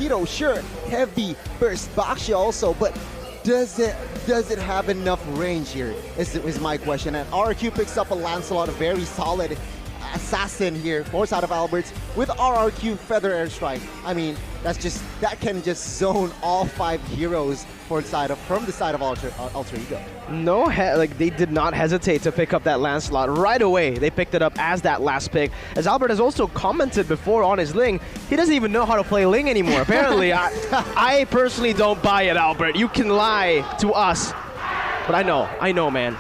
torpedo, sure, heavy burst Baxia also, but does it have enough range here is my question. And RRQ picks up a Lancelot, a very solid assassin here for side of Alberts with RRQ Feather Airstrike. I mean, that can just zone all 5 heroes from the side of Alter Ego. No, like they did not hesitate to pick up that Lancelot right away. They picked it up as that last pick. As Albert has also commented before on his Ling, he doesn't even know how to play Ling anymore. Apparently, I personally don't buy it, Albert. You can lie to us, but I know, man.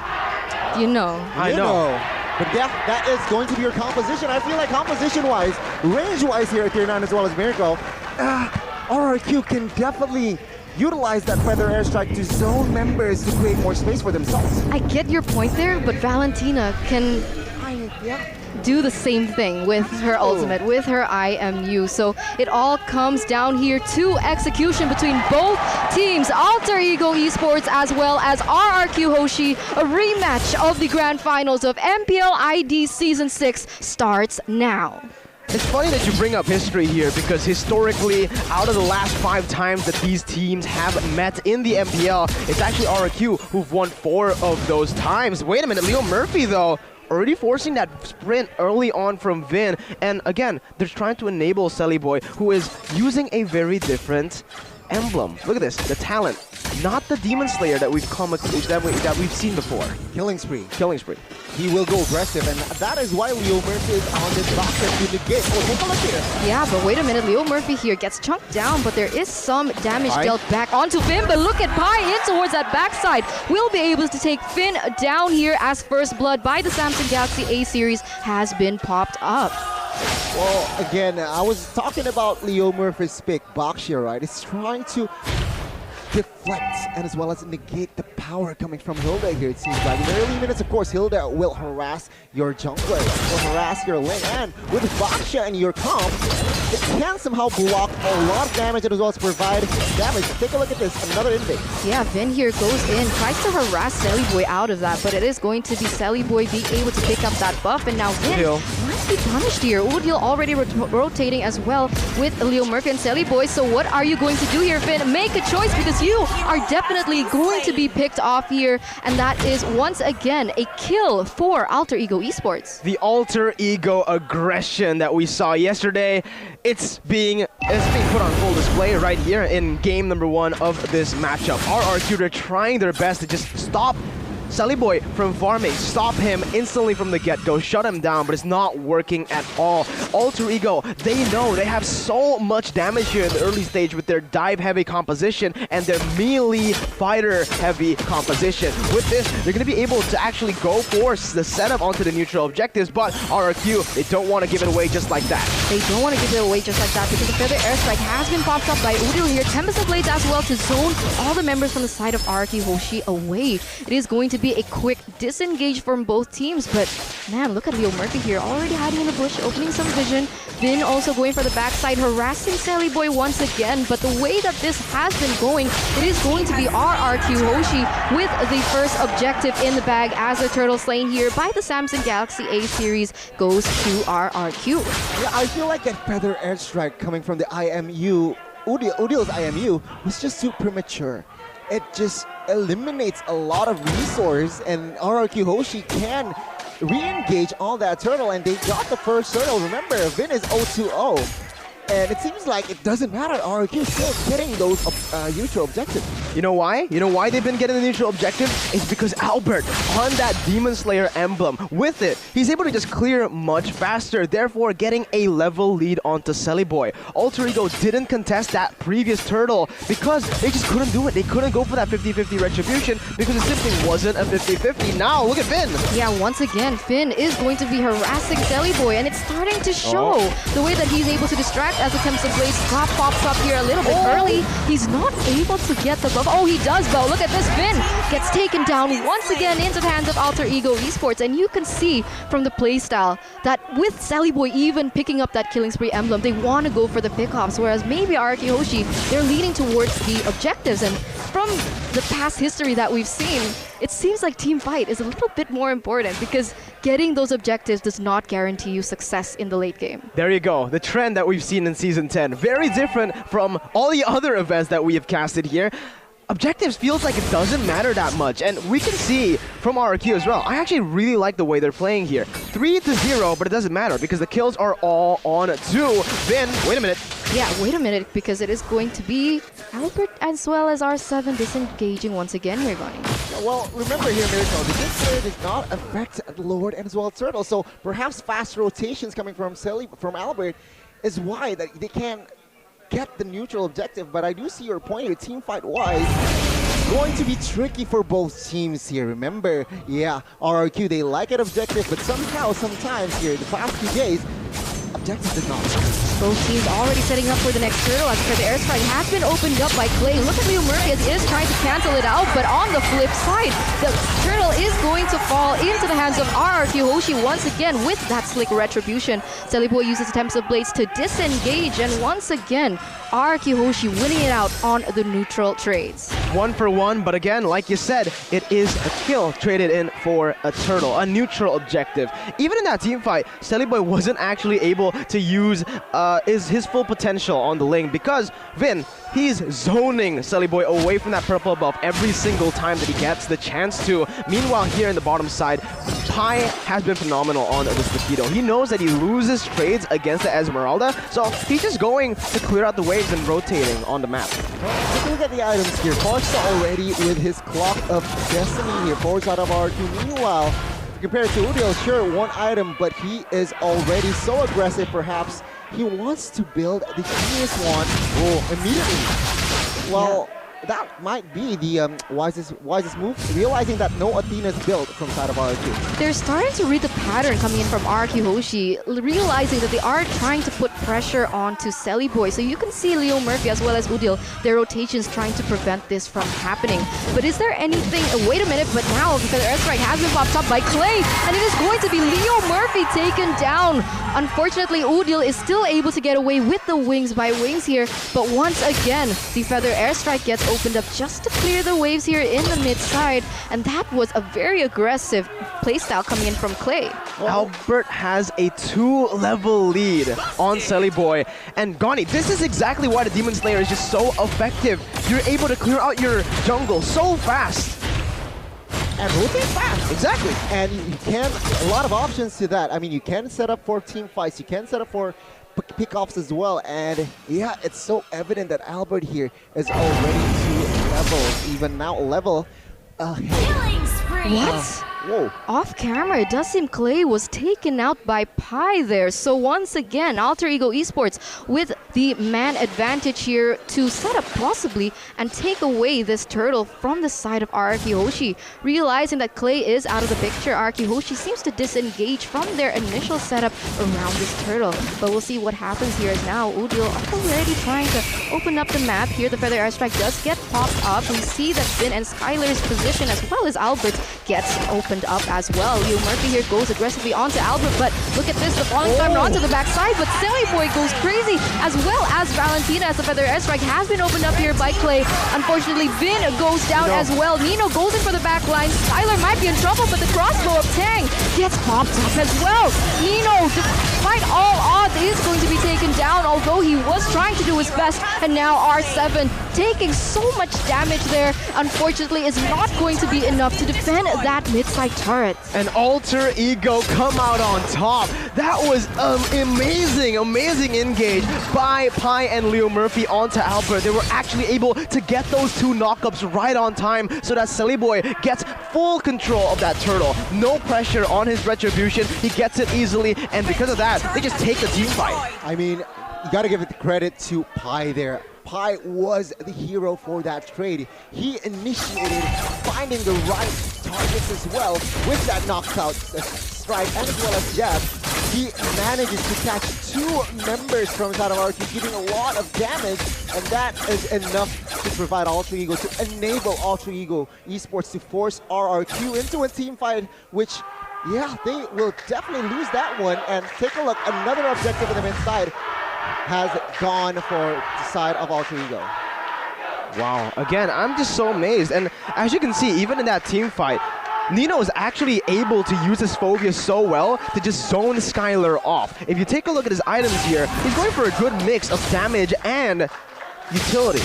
You know. I know. But that is going to be your composition. I feel like composition-wise, range-wise here at Tier 9 as well as Miracle, RRQ can definitely utilize that Feather Airstrike to zone members to create more space for themselves. I get your point there, but Valentina can do the same thing with her ultimate, with her IMU. So it all comes down here to execution between both teams. Alter Ego Esports as well as RRQ Hoshi. A rematch of the grand finals of MPL ID Season 6 starts now. It's funny that you bring up history here because historically, out of the last 5 times that these teams have met in the MPL, it's actually RRQ who've won 4 of those times. Wait a minute, Leo Murphy though, already forcing that sprint early on from Vin. And again, they're trying to enable Sellyboy, who is using a very different emblem. Look at this, the talent. Not the Demon Slayer that we've seen before. Killing spree. Killing spree. He will go aggressive, and that is why Leo Murphy is on this box and to negate. Oh, take a look here. Yeah, but wait a minute. Leo Murphy here gets chunked down, but there is some damage dealt back onto Finn. But look at Pi in towards that backside. We'll be able to take Finn down here as first blood by the Samsung Galaxy A series has been popped up. Well, again, I was talking about Leo Murphy's pick, Baxia, right? It's trying to deflect and as well as negate the power coming from Hilda here, it seems like. In the early minutes, of course, Hilda will harass your jungler, will harass your lane, and with Baxia and your comp, it can somehow block a lot of damage and as well as provide damage. Take a look at this, another invade. Yeah, Vin here goes in, tries to harass Sellyboy out of that, but it is going to be Sellyboy being able to pick up that buff, and now Vin might be punished here. Udil already rotating as well with Leo Murphy and Sellyboy, so what are you going to do here, Finn? Make a choice because you are definitely going to be picked off here, and that is once again a kill for Alter Ego Esports. The Alter Ego aggression that we saw yesterday, it's being put on full display right here in game number 1 of this matchup. RRQ, they're trying their best to just stop Sellyboy from farming, stop him instantly from the get-go, shut him down, but it's not working at all. Alter Ego, they know they have so much damage here in the early stage with their dive-heavy composition and their melee fighter-heavy composition. With this, they're going to be able to actually go force the setup onto the neutral objectives, but RRQ, they don't want to give it away just like that. They don't want to give it away just like that because the Feather Airstrike has been popped up by Udil here. Tempest of Blades as well to zone all the members from the side of RRQ Hoshi away. It is going to be a quick disengage from both teams, but man, look at Leo Murphy here, already hiding in the bush, opening some vision. Vin also going for the backside, harassing Sellyboy once again, but the way that this has been going, it is going to be RRQ Hoshi with the first objective in the bag as the turtle slain here by the Samsung Galaxy A series goes to RRQ. Yeah, I feel like that Feather Airstrike coming from the IMU, Udil's IMU, was just too premature. It just eliminates a lot of resource, and RRQ Hoshi can re-engage on that turtle, and they got the first turtle. Remember, Vin is 0-2-0. And it seems like it doesn't matter. RRQ is still getting those neutral objectives. You know why? You know why they've been getting the neutral objective? It's because Albert, on that Demon Slayer emblem, with it, he's able to just clear much faster, therefore getting a level lead onto Sellyboy. Alter Ego didn't contest that previous turtle because they just couldn't do it. They couldn't go for that 50-50 retribution because it simply wasn't a 50-50. Now, look at Finn. Yeah, once again, Finn is going to be harassing Sellyboy, and it's starting to show the way that he's able to distract as the Tempest of Blades drop pops up here a little bit early. He's not able to get the buff. Oh, he does though. Look at this. Finn gets taken down once again into the hands of Alter Ego Esports, and you can see from the playstyle that with Sellyboy even picking up that Killing Spree emblem, they want to go for the pickoffs, whereas maybe RRQ Hoshi, they're leaning towards the objectives. And from the past history that we've seen, it seems like team fight is a little bit more important because getting those objectives does not guarantee you success in the late game. There you go. The trend that we've seen in Season 10. Very different from all the other events that we have casted here. Objectives feels like it doesn't matter that much, and we can see from RRQ as well. I actually really like the way they're playing here. 3-0, but it doesn't matter because the kills are all on 2. Then, wait a minute. Yeah, wait a minute, because it is going to be Albert as well as R7 disengaging once again here, Goni. Well, remember here, Miracle, the good player does not affect Lord and as well as Turtle, so perhaps fast rotations coming from Albert is why that they can get the neutral objective, but I do see your point here, team fight-wise, going to be tricky for both teams here. Remember, yeah, RRQ, they like an objective, but somehow, sometimes here, the past few days, objective does not. Both teams already setting up for the next turtle as the airstrike has been opened up by Clay. Look at Leo Murphy as he is trying to cancel it out, but on the flip side, the turtle is going to fall into the hands of RRQ Hoshi once again with that slick retribution. Celiboy uses Attempts of Blades to disengage, and once again, RRQ Hoshi winning it out on the neutral trades. 1 for 1, but again, like you said, it is a kill traded in for a turtle, a neutral objective. Even in that team fight, Celiboy wasn't actually able to use his full potential on the lane because Vin, he's zoning Celiboy away from that purple buff every single time that he gets the chance to. Meanwhile, here in the bottom side, Pi has been phenomenal on this Mosquito. He knows that he loses trades against the Esmeralda, so he's just going to clear out the waves and rotating on the map. Well, take a look at the items here. Forza already with his Clock of Destiny here. Forza out of RRQ. Meanwhile, compared to Udil, sure, one item, but he is already so aggressive, perhaps. He wants to build the genius one immediately. Well, that might be the wisest move, realizing that no Athena's built from side of RRQ. They're starting to read the pattern coming in from RRQ Hoshi, realizing that they are trying to put pressure onto Celiboy. So you can see Leo Murphy as well as Udil, their rotations trying to prevent this from happening. But is there anything... wait a minute, but now because the airstrike has been popped up by Clay, and it is going to be Leo Murphy taken down. Unfortunately, Udil is still able to get away with the wings by Wings here, but once again, the Feather airstrike gets opened up just to clear the waves here in the mid side, and that was a very aggressive playstyle coming in from Clay. Albert has a 2-level lead on Celiboy, and Goni, this is exactly why the Demon Slayer is just so effective. You're able to clear out your jungle so fast. And rotate fast. Exactly. And you can, a lot of options to that. I mean, you can set up for team fights, you can set up for pick-offs as well, and yeah, it's so evident that Albert here is already 2 levels, even now level ahead. What? Whoa. Off camera, it does seem Clay was taken out by Pi there. So once again, Alter Ego Esports with the man advantage here to set up possibly and take away this turtle from the side of RRQ Hoshi. Realizing that Clay is out of the picture, RRQ Hoshi seems to disengage from their initial setup around this turtle. But we'll see what happens here as now Udil already trying to open up the map here. The Feather airstrike does get popped up. We see that Finn and Skylar's position as well as Albert gets opened up as well. Leo Murphy here goes aggressively onto Albert, but look at this, the falling timer onto the backside, but Celiboy goes crazy, as well as Valentina as the Feather airstrike has been opened up here by Clay. Unfortunately, Vin goes down as well. Nino goes in for the back line. Skylar might be in trouble, but the crossbow of Tang gets popped up as well. Nino, despite all odds, is going to be taken down, although he was trying to do his best, and now R7 taking so much damage there. Unfortunately, is not going to be enough to defend that mid-side turret. An Alter Ego come out on top. That was amazing engage by Pi and Leo Murphy onto Albert. They were actually able to get those 2 knockups right on time so that Celiboy gets full control of that turtle. No pressure on his retribution. He gets it easily, and because of that, they just take the team fight. I mean, you gotta give it the credit to Pi there. Pi was the hero for that trade. He initiated finding the right targets as well with that knockout strike and as well as jab. He manages to catch 2 members from inside of RRQ, giving a lot of damage, and that is enough to provide Alter Ego, to enable Alter Ego Esports to force RRQ into a team fight, which, yeah, they will definitely lose that one. And take a look, another objective on the mid side has gone for the side of Alter Ego. Wow, again, I'm just so amazed. And as you can see, even in that team fight, Nino is actually able to use his Phobia so well to just zone Skylar off. If you take a look at his items here, he's going for a good mix of damage and utility.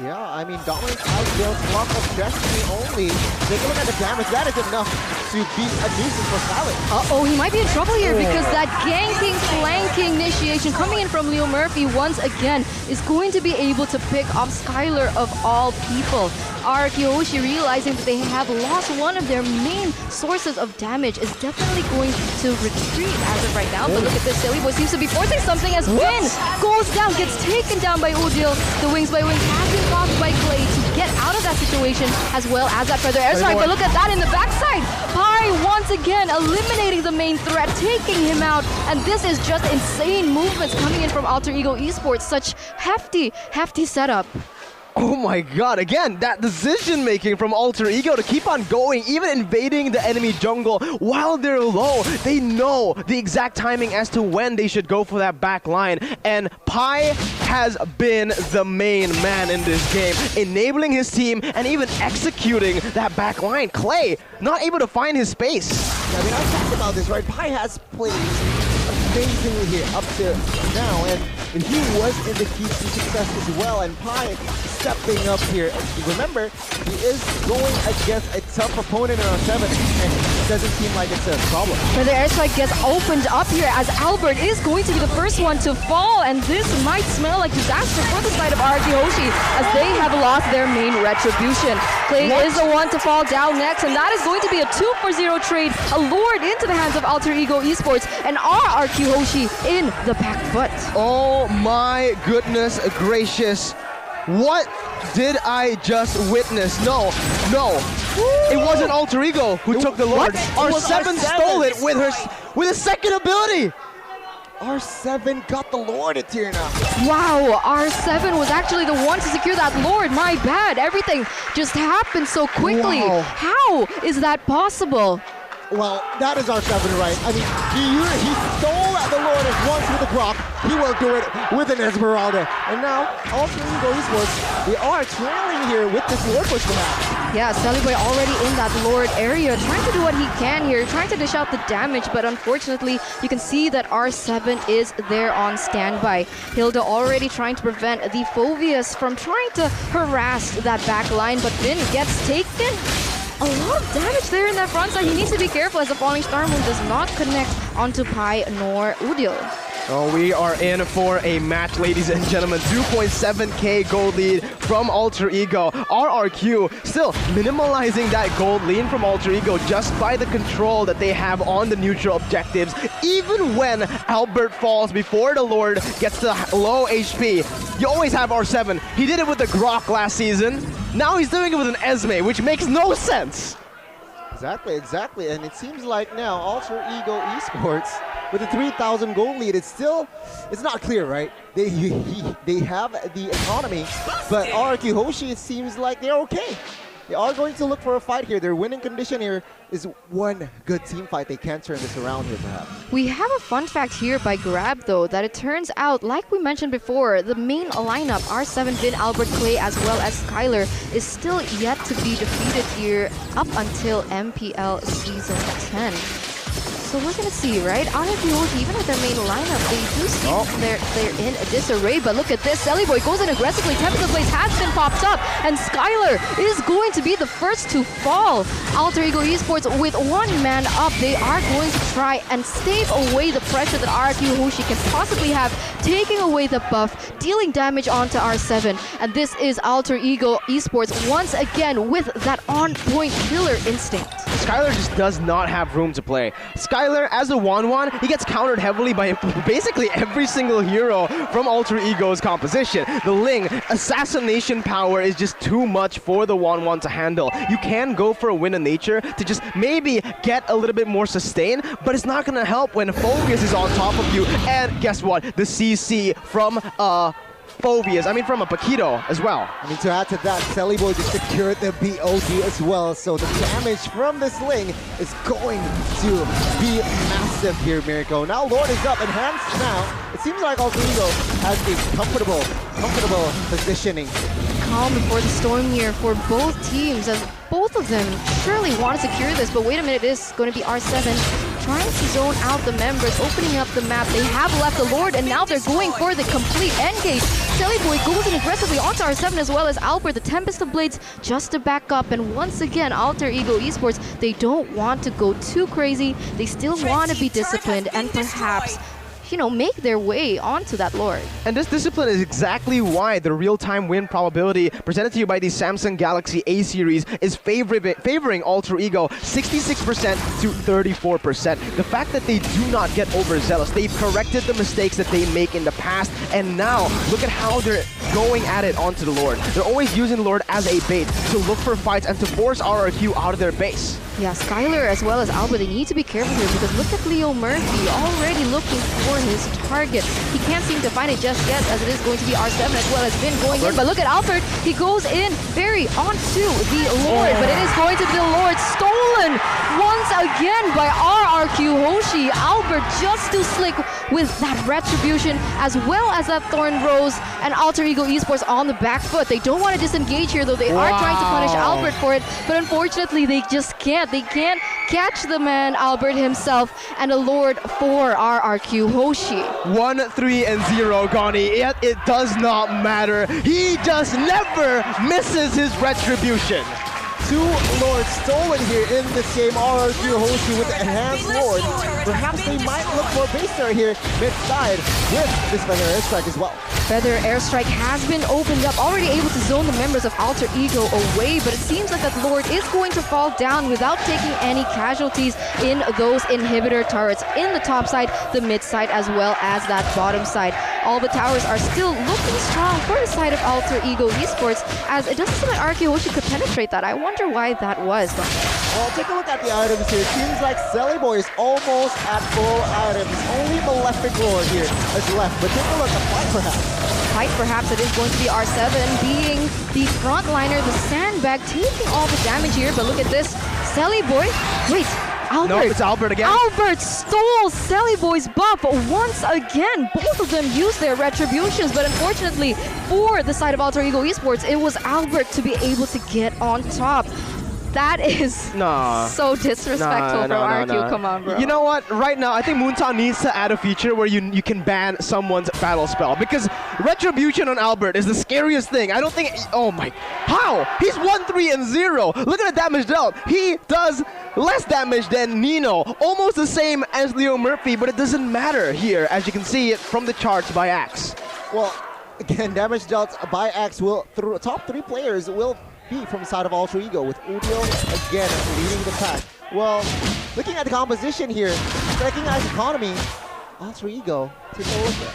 Yeah, I mean, Dominant Outbuilt, block of Destiny only. Take a look at the damage. That is enough to beat a nuisance for Skylar. Uh-oh, he might be in trouble here because that ganking, flanking initiation coming in from Leo Murphy once again is going to be able to pick off Skylar of all people. RRQ Hoshi, realizing that they have lost one of their main sources of damage, is definitely going to retreat as of right now. But look at this, Silly Boy seems to be forcing something as Win goes down, gets taken down by Udil. The Wings by Wings has been blocked by Clay to get out of that situation, as well as that Feather Airstrike. But look at that in the backside. Pi once again eliminating the main threat, taking him out. And this is just insane movements coming in from Alter Ego Esports. Such hefty setup. Oh my god, again, that decision making from Alter Ego to keep on going, even invading the enemy jungle while they're low. They know the exact timing as to when they should go for that back line. And Pi has been the main man in this game, enabling his team and even executing that back line. Clay, not able to find his space. Yeah, I mean, I talked about this, right? Pi has played amazingly here up to now, and he was in the key to success as well, and Pi stepping up here. Remember, he is going against a tough opponent in round 7, and it doesn't seem like it's a problem. But the airstrike gets opened up here as Albert is going to be the first one to fall, and this might smell like disaster for the side of RRQ Hoshi as they have lost their main retribution. Clay is the one to fall down next, and that is going to be a 2-for-0 trade, allured into the hands of Alter Ego Esports, and RRQ Hoshi in the back foot. Oh my goodness gracious. What did I just witness? No. It wasn't Alter Ego who took the Lord. R7 stole it with a second ability. R7 got the Lord at tier now. Wow, R7 was actually the one to secure that Lord. My bad. Everything just happened so quickly. Wow. How is that possible? Well, that is R7, right? I mean, he stole the Lord once with a Grok. He will do it with an Esmeralda. And now, Alter Ego Esports, they are trailing here with this Lord push perhaps. Yeah, Boy already in that Lord area, trying to do what he can here, trying to dish out the damage, but unfortunately, you can see that R7 is there on standby. Hilda already trying to prevent the Phobius from trying to harass that back line, but Finn gets taken. A lot of damage there in that front side. He needs to be careful as the Falling Star Moon does not connect onto Pi nor Udil. Oh, we are in for a match, ladies and gentlemen. 2.7k gold lead from Alter Ego. RRQ still minimalizing that gold lead from Alter Ego just by the control that they have on the neutral objectives. Even when Albert falls before the Lord gets to low HP, you always have R7. He did it with the Grok last season. Now he's doing it with an Esme, which makes no sense. Exactly. And it seems like now Alter Ego Esports with a 3,000 gold lead, it's not clear, right? They have the economy, but RRQ Hoshi, it seems like they're okay. They are going to look for a fight here. Their winning condition here is one good team fight. They can turn this around here, perhaps. We have a fun fact here by Grab, though, that it turns out, like we mentioned before, the main lineup, R7, Vin, Albert, Clay, as well as Skylar, is still yet to be defeated here up until MPL Season 10. So we're gonna see, right? RRQ Hoshi, even with their main lineup, they do seem they're in a disarray. But look at this, Boy goes in aggressively. Tempest Blaze has been popped up, and Skylar is going to be the first to fall. Alter Ego Esports with one man up, they are going to try and stave away the pressure that RRQ Hoshi can possibly have, taking away the buff, dealing damage onto R7. And this is Alter Ego Esports once again with that on-point killer instinct. Skylar just does not have room to play. Skylar, as a 1-1, he gets countered heavily by basically every single hero from Alter Ego's composition. The Ling, assassination power is just too much for the 1-1 to handle. You can go for a Wind of Nature to just maybe get a little bit more sustain, but it's not gonna help when Focus is on top of you. And guess what? The CC from Phobias, from a Paquito as well. I mean, to add to that, Boy just secured the BOD as well, so the damage from this Ling is going to be massive here, Mirko. Now Lord is up, enhanced now. It seems like Alter Ego has a comfortable comfortable positioning. Calm before the storm here for both teams, as both of them surely want to secure this. But wait a minute, it is going to be R7 trying to zone out the members, opening up the map. They have left the Lord, and now they're going for the complete engage. Boy goes in aggressively onto R7 as well as Albert, the Tempest of Blades, just to back up. And once again, Alter Ego Esports, they don't want to go too crazy. They still want to be disciplined and perhaps, you know, make their way onto that Lord. And this discipline is exactly why the real-time win probability presented to you by the Samsung Galaxy A series is favoring Alter Ego 66% to 34%. The fact that they do not get overzealous, they've corrected the mistakes that they make in the past, and now look at how they're going at it onto the Lord. They're always using the Lord as a bait to look for fights and to force RRQ out of their base. Yeah, Skylar as well as Albert, they need to be careful here because look at Leo Murphy already looking for his target. He can't seem to find it just yet, as it is going to be R7 as well as Vin going in. But look at Albert, he goes in very onto the Lord, but it is going to be the Lord stolen once again by RRQ Hoshi. Albert just too slick with that retribution as well as that Thorn Rose, and Alter Ego Esports on the back foot. They don't want to disengage here, though they are trying to punish Albert for it, but unfortunately they just can't. They can't catch the man, Albert himself, and a Lord for RRQ Hoshi. 1-3-0, Gani, yet it does not matter. He just never misses his retribution. 2 Lords stolen here in this game. RRQ Hoshi with the enhanced Lord. Perhaps they might look for a base star here mid-side with this Feather Airstrike as well. Feather Airstrike has been opened up, already able to zone the members of Alter Ego away, but it seems like that Lord is going to fall down without taking any casualties in those inhibitor turrets in the top side, the mid side, as well as that bottom side. All the towers are still looking strong for the side of Alter Ego Esports, as it doesn't seem like RRQ Hoshi could penetrate that. I wonder why that was. Well, take a look at the items here. It seems like Selly Boy is almost at full items. Only Malefic Lord here is left, but take a look at Fight perhaps. Fight perhaps, it is going to be R7 being the frontliner, the sandbag, taking all the damage here, but look at this. Selly Boy, wait, Albert. No, it's Albert again. Albert stole Selly Boy's buff once again. Both of them used their retributions, but unfortunately for the side of Alter Ego Esports, it was Albert to be able to get on top. That is so disrespectful from RQ. Come on, bro. You know what? Right now, I think Moontown needs to add a feature where you can ban someone's battle spell, because retribution on Albert is the scariest thing. I don't think. Oh my! How? He's 1-3-0. Look at the damage dealt. He does less damage than Nino, almost the same as Leo Murphy, but it doesn't matter here, as you can see it from the charts by Axe. Well, again, damage dealt by Axe will through top 3 players will be from the side of Alter Ego, with Udil again leading the pack. Well, looking at the composition here, recognized economy, Alter Ego, take a look at.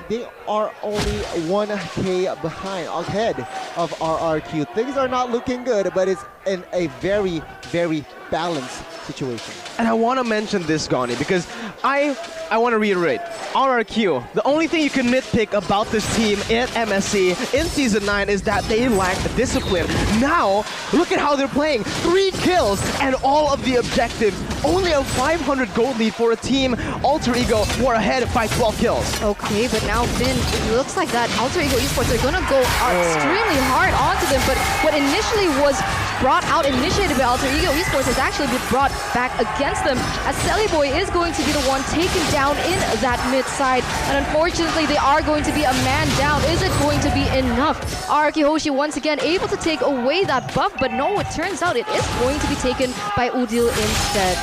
They are only 1K behind, ahead of RRQ. Things are not looking good, but it's in a very, very balanced situation. And I want to mention this, Gani, because I want to reiterate, RRQ, the only thing you can nitpick about this team at MSC in Season 9 is that they lack discipline. Now, look at how they're playing. 3 kills and all of the objectives. Only a 500 gold lead for a team, Alter Ego, who are ahead by 12 kills. Okay, but now Finn, it looks like that Alter Ego Esports are going to go extremely hard onto them, but what initially was brought out, initiated by Alter Ego Esports, has actually been brought back against them, as Selly Boy is going to be the one taken down in that mid side, and unfortunately they are going to be a man down. Is it going to be enough? RRQ Hoshi once again able to take away that buff, but no, it turns out it is going to be taken by Udil instead.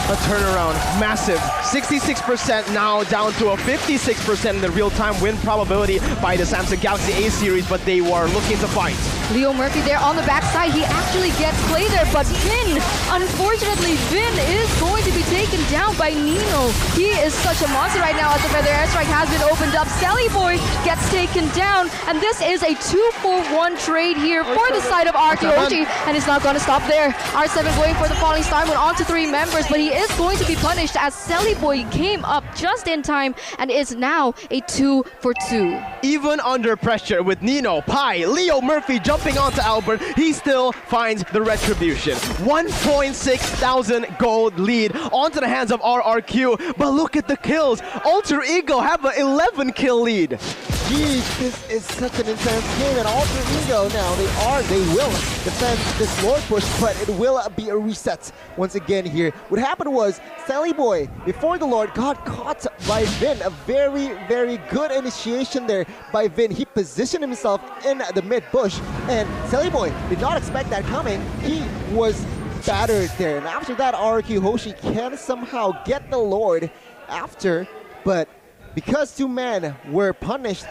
A turnaround, massive. 66% now down to a 56% in the real-time win probability by the Samsung Galaxy A series, but they were looking to fight. Leo Murphy there on the backside, he actually gets play there, but Vin, unfortunately, Vin is going to be taken down by Nino. He is such a monster right now as the Feather Airstrike has been opened up. Selly Boy gets taken down, and this is a 2-for-1 trade here for the side of RRQ Hoshi, and it's not going to stop there. R7 going for the Falling Star, went on to 3 members, but he is going to be punished as Selly Boy came up just in time and is now a 2-for-2. Even under pressure with Nino, Pi, Leo Murphy jumping onto Albert, he still finds the retribution. 1,600 gold lead onto the hands of RRQ, but look at the kills. Alter Ego have an 11 kill lead. Jeez, this is such an intense game, and Alter Ego now, they will defend this Lord push, but it will be a reset once again here. What happened was, Sally Boy, before the Lord, got caught by Vin. A very, very good initiation there by Vin. He positioned himself in the mid bush, and Sally Boy did not expect that coming. He was battered there, and after that, RRQ Hoshi can somehow get the Lord after, but because two men were punished,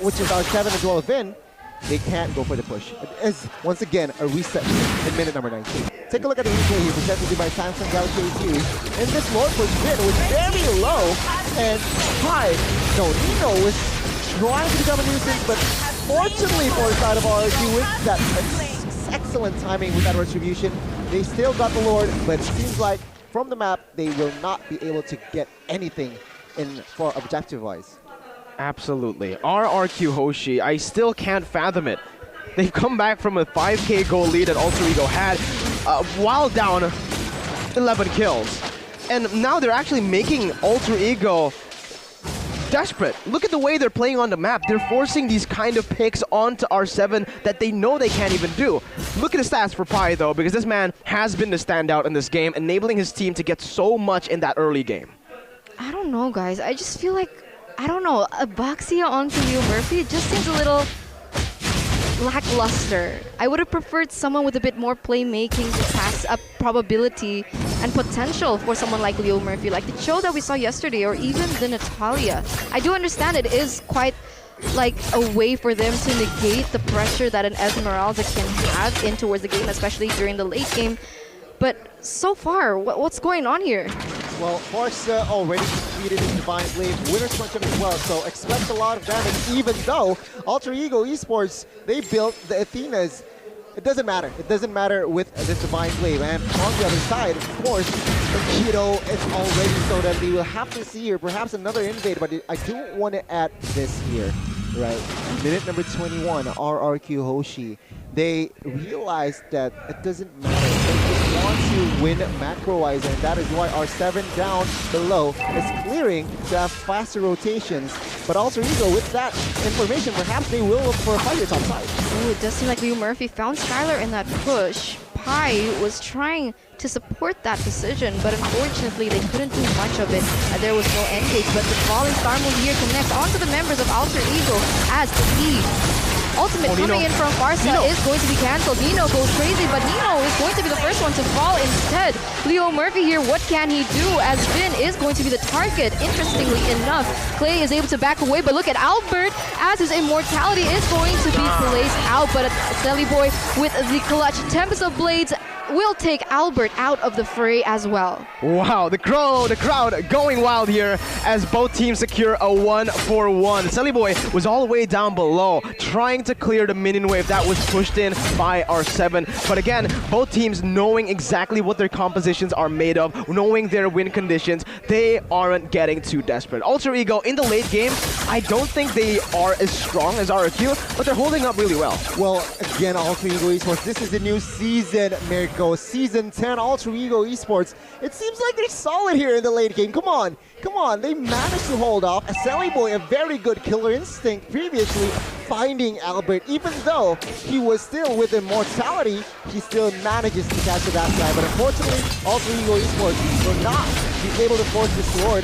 which is our 7 as well as Vin, they can't go for the push. It is, once again, a reset in minute number 19. Take a look at the replay here, presented to you by Samsung Galaxy A series. And this Lord push Vin was very low, and Nino was trying to become a nuisance, but fortunately for the side of RRQ, with that excellent timing with that retribution, they still got the Lord, but it seems like from the map, they will not be able to get anything for objective-wise. Absolutely. RRQ Hoshi, I still can't fathom it. They've come back from a 5k goal lead that Alter Ego had while down 11 kills. And now they're actually making Alter Ego desperate. Look at the way they're playing on the map. They're forcing these kind of picks onto R7 that they know they can't even do. Look at the stats for Pi though, because this man has been the standout in this game, enabling his team to get so much in that early game. I don't know, guys. I just feel like, I don't know, a Baxia onto Leo Murphy just seems a little lackluster. I would have preferred someone with a bit more playmaking to pass up probability and potential for someone like Leo Murphy, like the Cho that we saw yesterday, or even the Natalia. I do understand it is quite like a way for them to negate the pressure that an Esmeralda can have in towards the game, especially during the late game. But so far, what's going on here? Well, Forza already completed his Divine Blade Winner's Punch as well, so expect a lot of damage, even though Alter Ego Esports, they built the Athenas. It doesn't matter. It doesn't matter with this Divine Blade. And on the other side, of course, the Cheeto is already so that we will have to see here perhaps another invade, but I do want to add this here, right? Minute number 21, RRQ Hoshi. They realized that it doesn't matter. They just want to win macro-wise, and that is why our 7 down below is clearing to have faster rotations. But Alter Ego, with that information, perhaps they will look for a fighter top side. Ooh, it does seem like Leo Murphy found Skylar in that push. Pi was trying to support that decision, but unfortunately they couldn't do much of it. There was no engage, but the falling star move here connects onto the members of Alter Ego as the ultimate coming in from Farsa is going to be cancelled. Nino goes crazy, but Nino is going to be the first one to fall instead. Leo Murphy here, what can he do, as Vin is going to be the target? Interestingly enough, Clay is able to back away, but look at Albert as his immortality is going to be placed out, but Selly Boy with the clutch Tempest of Blades will take Albert out of the fray as well. Wow, the crowd going wild here as both teams secure a 1-for-1. Selly Boy was all the way down below, trying to clear the minion wave that was pushed in by R7. But again, both teams knowing exactly what their compositions are made of, knowing their win conditions, they aren't getting too desperate. Alter Ego in the late game, I don't think they are as strong as RRQ, but they're holding up really well. Well, again, Alter Ego Esports, this is a new season, Mirko. Season 10, Alter Ego Esports. It seems like they're solid here in the late game. Come on. They managed to hold off. A Sally Boy, a very good killer instinct previously, finding Albert. Even though he was still with immortality, he still manages to capture that guy. But unfortunately, Alter Ego Esports will not be able to force this Lord.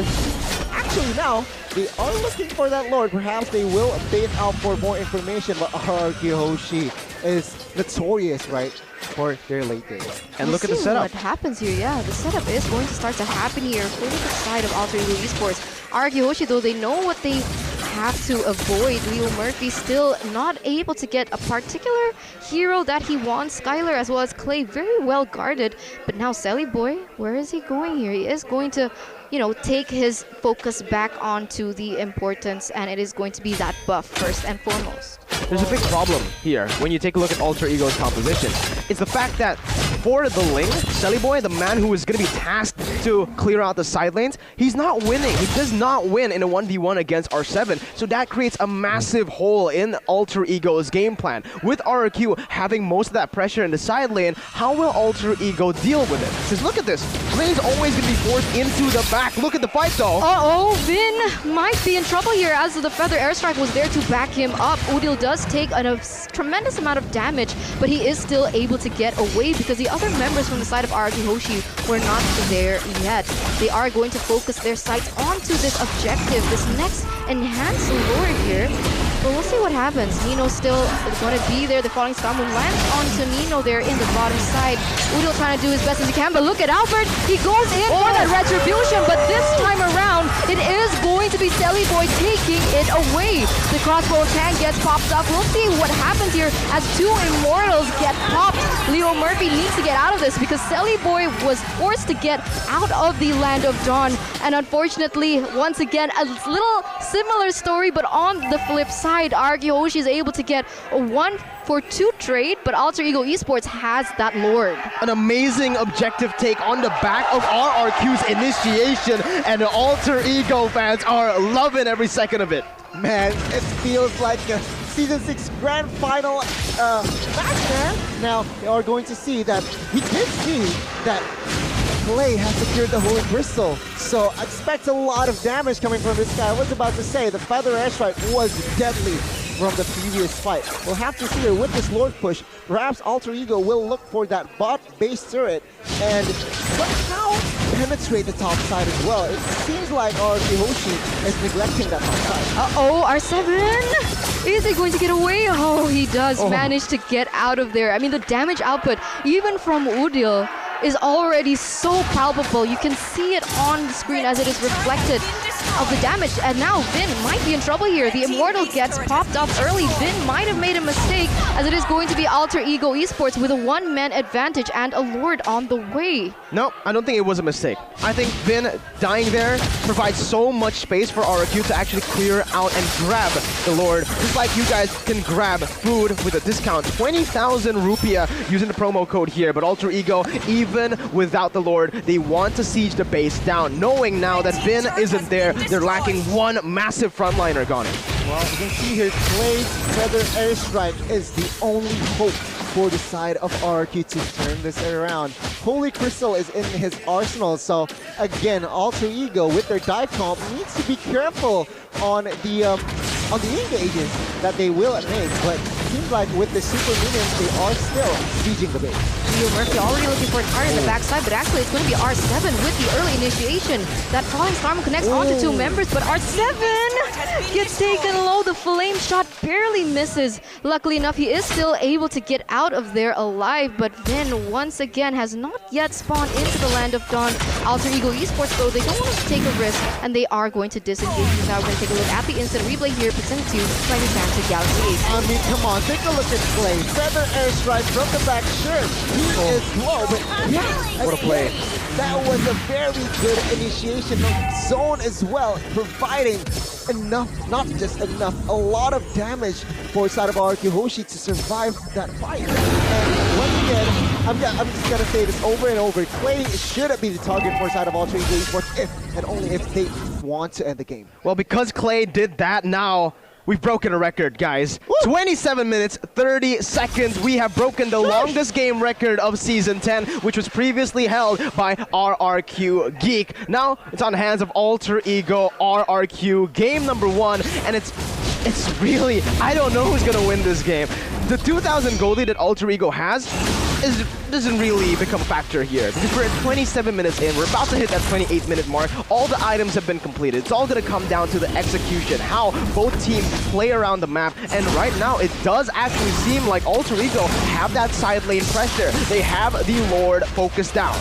Actually, now, they are looking for that Lord. Perhaps they will bait out for more information, but RRQ Hoshi is notorious, right, for their late game. And look at the setup. What happens here, yeah, the setup is going to start to happen here for the side of Alter Ego Esports. RRQ Hoshi, though, they know what they have to avoid. Leo Murphy still not able to get a particular hero that he wants. Skylar as well as Clay very well guarded. But now Sally Boy, where is he going here? He is going to, you know, take his focus back onto the importance, and it is going to be that buff first and foremost. There's a big problem here when you take a look at Alter Ego's composition. It's the fact that for the lane, Selly Boy, the man who is going to be tasked to clear out the side lanes, he's not winning. He does not win in a 1v1 against R7. So that creates a massive hole in Alter Ego's game plan. With RRQ having most of that pressure in the side lane, how will Alter Ego deal with it? Because look at this. Clay's always going to be forced into the back. Look at the fight though. Uh-oh, Vin might be in trouble here as the Feather Airstrike was there to back him up. Udil does take a tremendous amount of damage, but he is still able to get away because the other members from the side of RRQ Hoshi were not there yet. They are going to focus their sights onto this objective, this next enhanced lord here. But we'll see what happens. Nino still going to be there. The falling star moon lands onto Nino there in the bottom side. Udil trying to do his best as he can, but look at Albert. He goes in for that retribution, but this time around, it is going to be Selly Boy taking it away. The crossbow tank gets popped up. We'll see what happens here as two Immortals get popped. Leo Murphy needs to get out of this because Selly Boy was forced to get out of the Land of Dawn. And unfortunately, once again, a little similar story, but on the flip side, RRQ Hoshi is able to get a 1-for-2 trade, but Alter Ego Esports has that Lord. An amazing objective take on the back of RRQ's initiation, and the Alter Ego fans are loving every second of it. Man, it feels like a Season 6 Grand Final match, man. Now, you are going to see that we did see that Clay has secured the Holy Crystal, so expect a lot of damage coming from this guy. I was about to say, the Feather Airstrike was deadly from the previous fight. We'll have to see here with this Lord push, perhaps Alter Ego will look for that bot base turret and somehow penetrate the top side as well. It seems like RRQ Hoshi is neglecting that top side. Uh-oh, R7! Is he going to get away? Oh, he does manage to get out of there. I mean, the damage output, even from Udil, is already so palpable. You can see it on the screen as it is reflected of the damage. And now Vin might be in trouble here. The Immortal gets popped up early. Vin might have made a mistake as it is going to be Alter Ego Esports with a one-man advantage and a Lord on the way. No, I don't think it was a mistake. I think Vin dying there provides so much space for RRQ to actually clear out and grab the Lord. Just like you guys can grab food with a discount, 20,000 rupiah using the promo code here. But Alter Ego, even without the Lord, they want to siege the base down, knowing now that Vin isn't there. They're lacking one massive frontliner, Gone. Well, you can see here, Clay's Feather Airstrike is the only hope for the side of RRQ to turn this around. Holy Crystal is in his arsenal, so again, Alter Ego with their dive comp needs to be careful on the engages that they will make, but it seems like with the super minions, they are still sieging the base. Leo Murphy already looking for an art in the backside, but actually it's going to be R7 with the early initiation. That falling storm connects onto two members, but R7 gets taken low. The flame shot barely misses. Luckily enough, he is still able to get out of there alive, but Vin once again has not yet spawned into the Land of Dawn. Alter Ego Esports though, they don't want to take a risk, and they are going to disengage. Now we're going to take a look at the instant replay here presented to you by the Samsung Galaxy Ace. I mean, come on, take a look at Clay. Feather Airstrike from the back, sure, he is low, but yeah, What a play. that was a very good initiation of zone as well, providing enough, not just enough, a lot of damage for side of RRQ Hoshi to survive that fight. And once again, I'm just gonna say this over and over, Clay should be the target for side of Alter Ego Esports if and only if they want to end the game. Well, because Clay did that now, we've broken a record, guys. Woo! 27 minutes, 30 seconds. We have broken the longest game record of Season 10, which was previously held by RRQ Geek. Now, it's on the hands of Alter Ego RRQ, game number 1, and it's really, I don't know who's gonna win this game. The 2,000 gold lead that Alter Ego has doesn't really become a factor here because we're at 27 minutes in. We're about to hit that 28-minute mark. All the items have been completed. It's all going to come down to the execution, how both teams play around the map. And right now, it does actually seem like Alter Ego have that side lane pressure. They have the Lord focused down.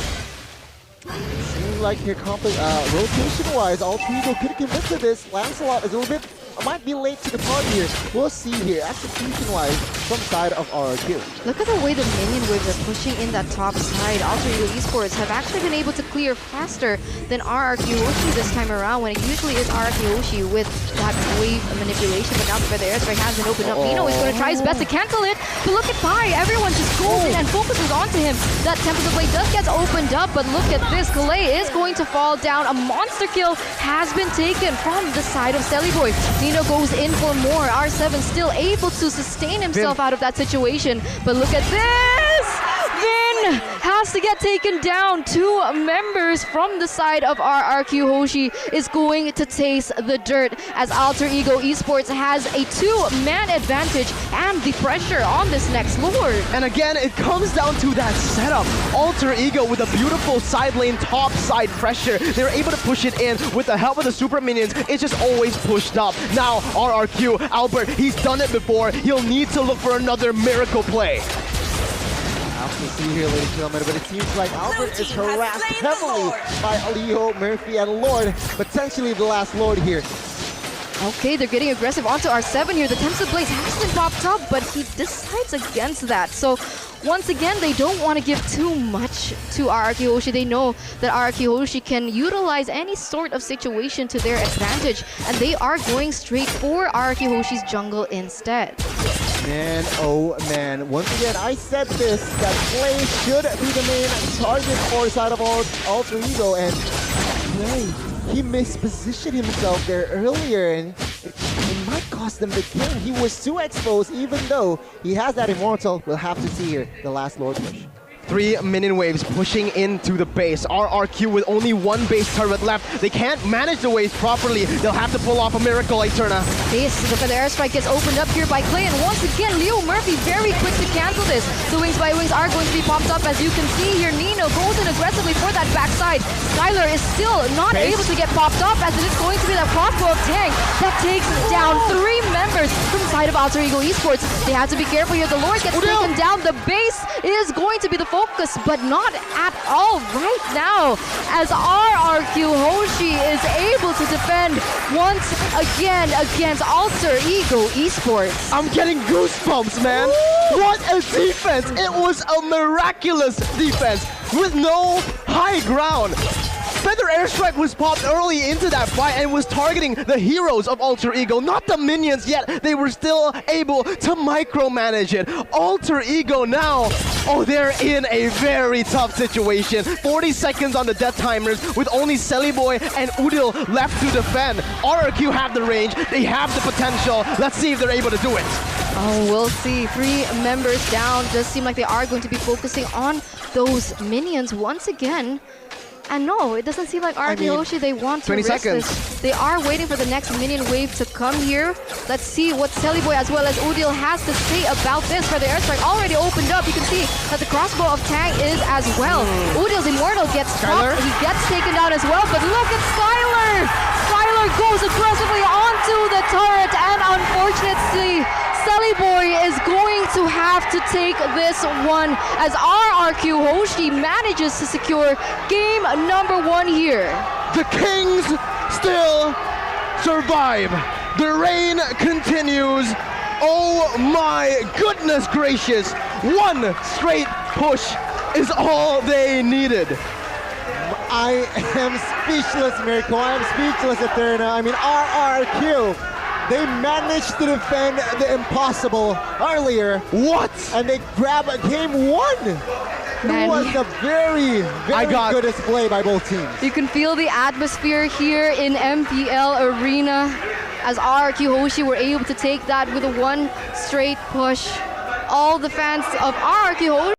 Seems like here rotation-wise, Alter Ego could commit to this. Lancelot is a little bit might be late to the party here. We'll see here, execution-wise, from side of RRQ. Look at the way the minion waves are pushing in that top side. Alter Ego Esports have actually been able to clear faster than RRQ Hoshi this time around, when it usually is RRQ Hoshi with that wave manipulation. But now the Feather Airstrike has been opened up. Nino is going to try his best to cancel it. But look at Pi. Everyone just goes in and focuses onto him. That Tempest of Blade does get opened up, but look at this. Kalei is going to fall down. A monster kill has been taken from the side of Celiboy. Nino goes in for more. R7 still able to sustain himself out of that situation. But look at this! Vin has to get taken down. 2 members from the side of RRQ Hoshi is going to taste the dirt, as Alter Ego Esports has a 2-man advantage and the pressure on this next Lord. And again, it comes down to that setup. Alter Ego with a beautiful side lane, top side pressure. They're able to push it in with the help of the super minions. It's just always pushed up. Now, RRQ, Albert, he's done it before. He'll need to look for another miracle play. Have to see here, ladies and gentlemen, but it seems like Albert is harassed heavily by Leo, Murphy, and Lord. Potentially the last Lord here. Okay, they're getting aggressive onto R7 here. The Tempest of Blaze has been popped up, but he decides against that. So once again, they don't want to give too much to RRQ Hoshi. They know that RRQ Hoshi can utilize any sort of situation to their advantage, and they are going straight for RRQ Hoshi's jungle instead. Man, oh man. Once again, I said this, that Play should be the main target for side of Alter Ego, and Play, he mispositioned himself there earlier, and it might cost them the game. He was too exposed, even though he has that Immortal. We'll have to see here the last Lord push. 3 minion waves pushing into the base. RRQ with only 1 base turret left. They can't manage the waves properly. They'll have to pull off a miracle, Eterna. This, the Feather Airstrike gets opened up here by Clay, and once again, Leo Murphy very quick to cancel this. The Wings by Wings are going to be popped up, as you can see here. Nino goes in aggressively for that backside. Skylar is still not able to get popped up, as it is going to be that crossbow of Tang that takes down 3 members from the side of Alter Ego Esports. They have to be careful here. The Lord gets taken down. The base is going to be the focus, but not at all right now, as RRQ Hoshi is able to defend once again against Alter Ego Esports. I'm getting goosebumps, man. What a defense. It was a miraculous defense with no high ground. Feather Airstrike was popped early into that fight and was targeting the heroes of Alter Ego, not the minions yet. They were still able to micromanage it. Alter Ego now, they're in a very tough situation. 40 seconds on the death timers with only Celiboy and Udil left to defend. RRQ have the range, they have the potential. Let's see if they're able to do it. Oh, we'll see. 3 members down. Does seem like they are going to be focusing on those minions once again. And no, it doesn't seem like RRQ Hoshi, they want to 20 risk seconds. this. They are waiting for the next minion wave to come here. Let's see what Celiboy as well as Udil has to say about this. For the airstrike already opened up, you can see that the crossbow of Tang is as well. Udil's Immortal gets popped, he gets taken down as well, but look at Skylar! Skylar goes aggressively onto the turret, and unfortunately, Celiboy is going to have to take this one, as RRQ Hoshi manages to secure game number 1 here. The Kings still survive. The reign continues. Oh my goodness gracious. 1 straight push is all they needed. I am speechless, Miracle. I am speechless, Eterna. I mean, RRQ. They managed to defend the impossible earlier. What? And they grab game 1. It was a very good display by both teams. You can feel the atmosphere here in MPL Arena, as RRQ Hoshi were able to take that with a 1 straight push. All the fans of RRQ Hoshi